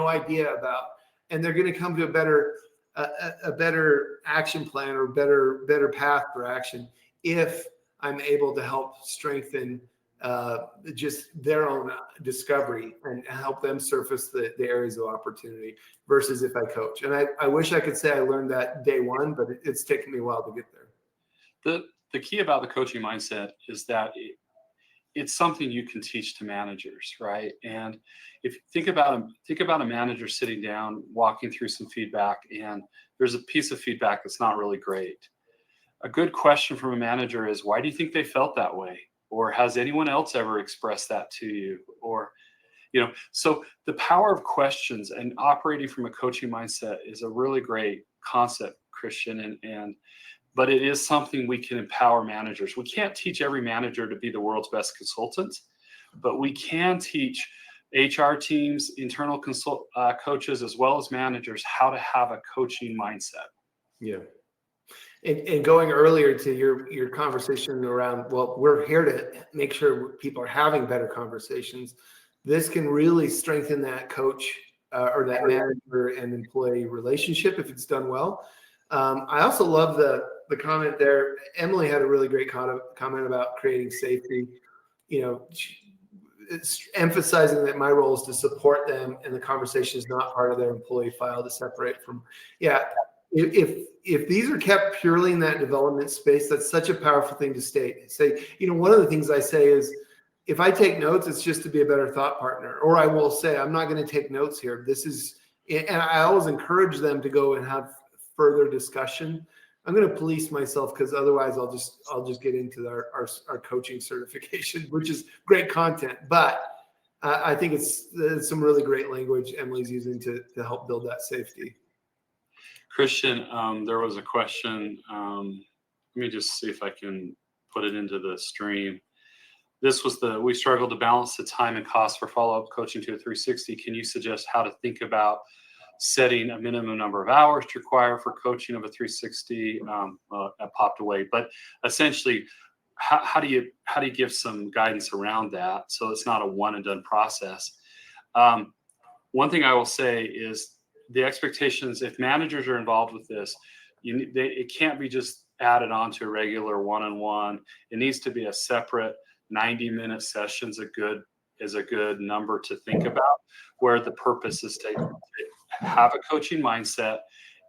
idea about, and they're going to come to a better action plan or better path for action if I'm able to help strengthen just their own discovery and help them surface the areas of opportunity versus if I coach. And I wish I could say I learned that day one, but it's taken me a while to get there. The key about the coaching mindset is that it's something you can teach to managers, right? And if you think about a manager sitting down, walking through some feedback, and there's a piece of feedback that's not really great. A good question from a manager is, why do you think they felt that way? Or has anyone else ever expressed that to you? Or, so the power of questions and operating from a coaching mindset is a really great concept, Christian. And but it is something we can empower managers. We can't teach every manager to be the world's best consultant, but we can teach HR teams, internal coaches, as well as managers, how to have a coaching mindset. Yeah. And going earlier to your conversation around, well, we're here to make sure people are having better conversations. This can really strengthen that coach or that manager and employee relationship if it's done well. I also love the comment there. Emily had a really great comment about creating safety. It's emphasizing that my role is to support them, and the conversation is not part of their employee file to separate from. Yeah, if these are kept purely in that development space, that's such a powerful thing to state. Say, one of the things I say is, if I take notes, it's just to be a better thought partner. Or I will say, I'm not going to take notes here. This is, and I always encourage them to go and have further discussion. I'm going to police myself, because otherwise I'll just get into our coaching certification, which is great content. But I think it's some really great language Emily's using to help build that safety. Christian, there was a question. Let me just see if I can put it into the stream. This was we struggled to balance the time and cost for follow-up coaching to a 360. Can you suggest how to think about setting a minimum number of hours to require for coaching of a 360? That popped away, but essentially, how do you give some guidance around that so it's not a one and done process? One thing I will say is the expectations, if managers are involved with this, it can't be just added on to a regular one-on-one. It needs to be a separate 90-minute session is a good number to think about, where the purpose is to have a coaching mindset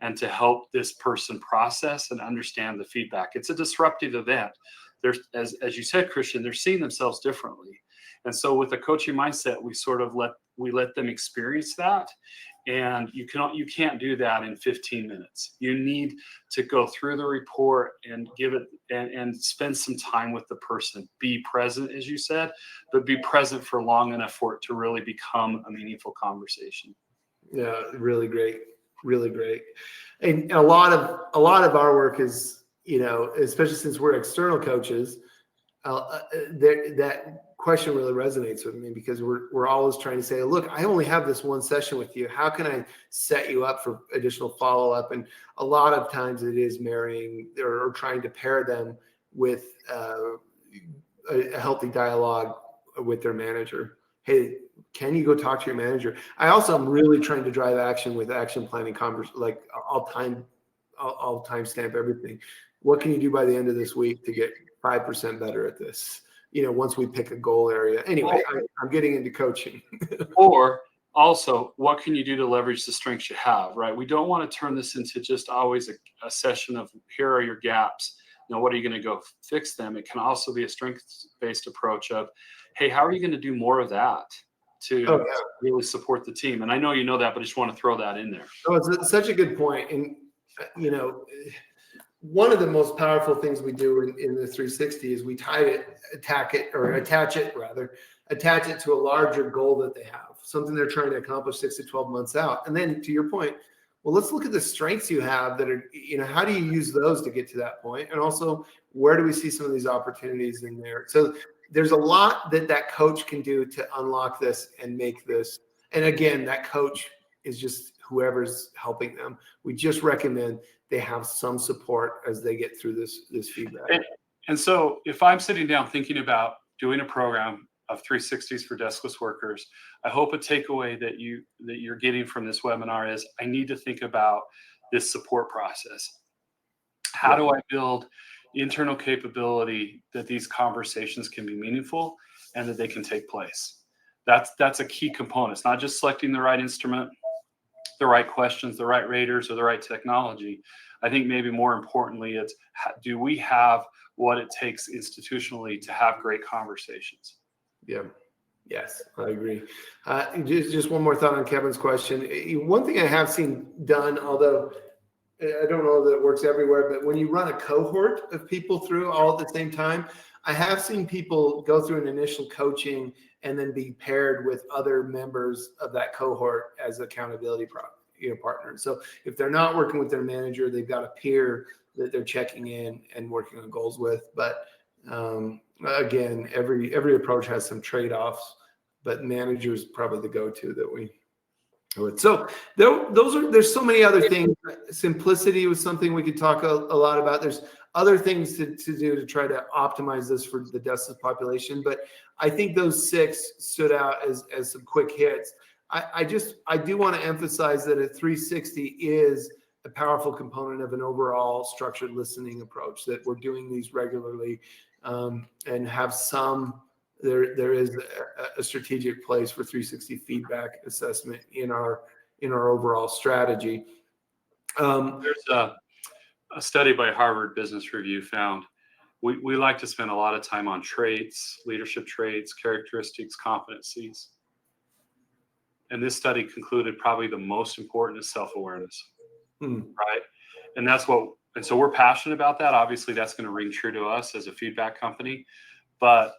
and to help this person process and understand the feedback. It's a disruptive event. There's, as you said, Christian, they're seeing themselves differently. And so with a coaching mindset, we let them experience that. And you can't do that in 15 minutes. You need to go through the report and give it and spend some time with the person. Be present, as you said, but be present for long enough for it to really become a meaningful conversation. Yeah, really great, really great. And a lot of our work is, especially since we're external coaches, that question really resonates with me, because we're always trying to say, look, I only have this one session with you. How can I set you up for additional follow-up? And a lot of times it is marrying or trying to pair them with a healthy dialogue with their manager. Hey, can you go talk to your manager? I also am really trying to drive action with action planning like I'll timestamp everything. What can you do by the end of this week to get 5% better at this? Once we pick a goal area. Anyway, I'm getting into coaching. Or also, what can you do to leverage the strengths you have, right? We don't want to turn this into just always a session of, here are your gaps. What are you going to go fix them? It can also be a strengths-based approach of, hey, how are you going to do more of that to really support the team? And I know you know that, but I just want to throw that in there. Oh, it's such a good point. And, one of the most powerful things we do in the 360 is we attach it to a larger goal that they have, something they're trying to accomplish 6 to 12 months out. And then to your point, well, let's look at the strengths you have that are, how do you use those to get to that point? And also, where do we see some of these opportunities in there? So there's a lot that coach can do to unlock this and make this. And again, that coach is just whoever's helping them. We just recommend they have some support as they get through this feedback. And so if I'm sitting down thinking about doing a program of 360s for deskless workers, I hope a takeaway that you're getting from this webinar is, I need to think about this support process. How do I build internal capability that these conversations can be meaningful and that they can take place? That's a key component. It's not just selecting the right instrument, the right questions, the right raters, or the right technology. I think maybe more importantly, it's, do we have what it takes institutionally to have great conversations? Yeah. Yes, I agree. Just one more thought on Kevin's question. One thing I have seen done, although I don't know that it works everywhere, but when you run a cohort of people through all at the same time, I have seen people go through an initial coaching and then be paired with other members of that cohort as accountability partners. So if they're not working with their manager, they've got a peer that they're checking in and working on goals with. But again, every approach has some trade-offs, but managers probably the go-to that we would. So there's so many other things. Simplicity was something we could talk a lot about. There's other things to do to try to optimize this for the deskless population, but I think those 6 stood out as some quick hits. I do want to emphasize that a 360 is a powerful component of an overall structured listening approach, that we're doing these regularly, and have some. There is a strategic place for 360 feedback assessment in our overall strategy. There's a study by Harvard Business Review found we like to spend a lot of time on traits, leadership traits, characteristics, competencies. And this study concluded probably the most important is self-awareness, right? And so we're passionate about that. Obviously, that's going to ring true to us as a feedback company, but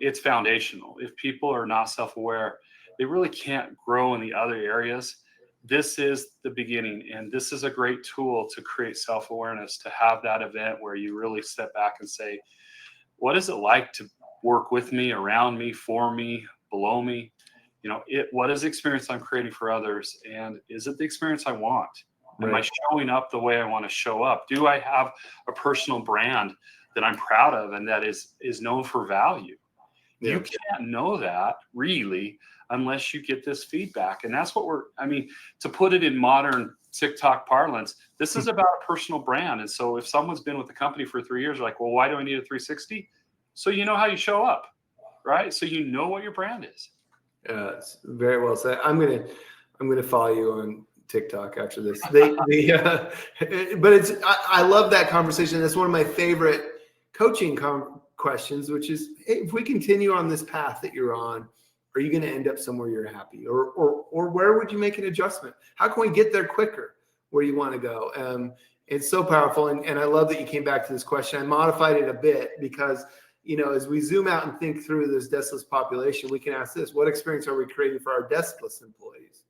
it's foundational. If people are not self-aware, they really can't grow in the other areas. This is the beginning, and this is a great tool to create self-awareness, to have that event where you really step back and say, what is it like to work with me, around me, for me, below me? What is the experience I'm creating for others? And is it the experience I want? Am I showing up the way I want to show up? Do I have a personal brand that I'm proud of and that is known for value? Yeah. You can't know that really unless you get this feedback. And that's what to put it in modern TikTok parlance, this is about a personal brand. And so if someone's been with the company for 3 years, like, well, why do I need a 360? So you know how you show up, right? So you know what your brand is. It's very well said. I'm gonna follow you on TikTok after this. But I love that conversation. That's one of my favorite coaching questions, which is, hey, if we continue on this path that you're on, are you going to end up somewhere you're happy, or where would you make an adjustment? How can we get there quicker where you want to go? It's so powerful, and I love that you came back to this question. I modified it a bit because, as we zoom out and think through this deskless population, we can ask this: what experience are we creating for our deskless employees,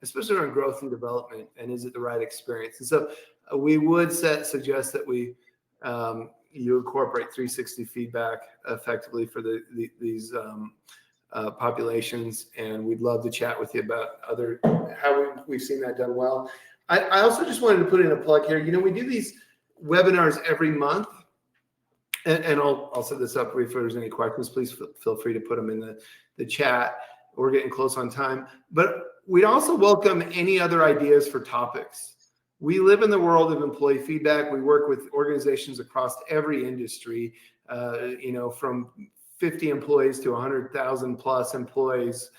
especially around growth and development, and is it the right experience? And so we would suggest that you incorporate 360 feedback effectively for these populations, and we'd love to chat with you about how we've seen that done well. I also just wanted to put in a plug here. We do these webinars every month, and I'll set this up if there's any questions. Please feel free to put them in the chat. We're getting close on time, but we'd also welcome any other ideas for topics. We live in the world of employee feedback. We work with organizations across every industry, from 50 employees to 100,000 plus employees,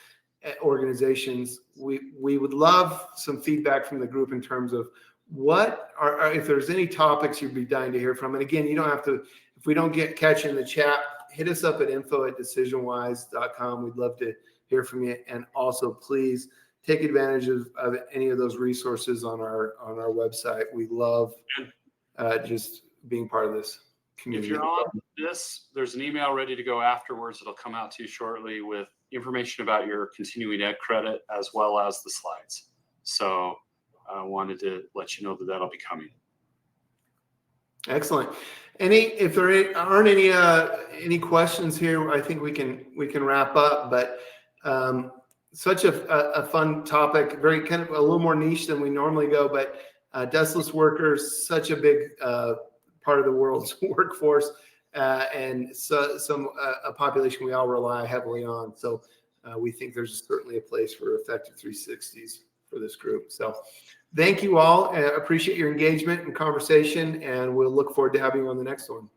organizations. We would love some feedback from the group in terms of if there's any topics you'd be dying to hear from. And again, you don't have to, if we don't catch in the chat, hit us up at info@DecisionWise.com. We'd love to hear from you. And also, please take advantage of any of those resources on our website. We love just being part of this community. If you're on this, there's an email ready to go afterwards. It'll come out to you shortly with information about your continuing ed credit as well as the slides. So I wanted to let you know that that'll be coming. Excellent. If there aren't any questions here, I think we can wrap up. But such a fun topic, very kind of a little more niche than we normally go, but deskless workers, such a big part of the world's workforce, and a population we all rely heavily on. So we think there's certainly a place for effective 360s for this group. So thank you all. Appreciate your engagement and conversation, and we'll look forward to having you on the next one.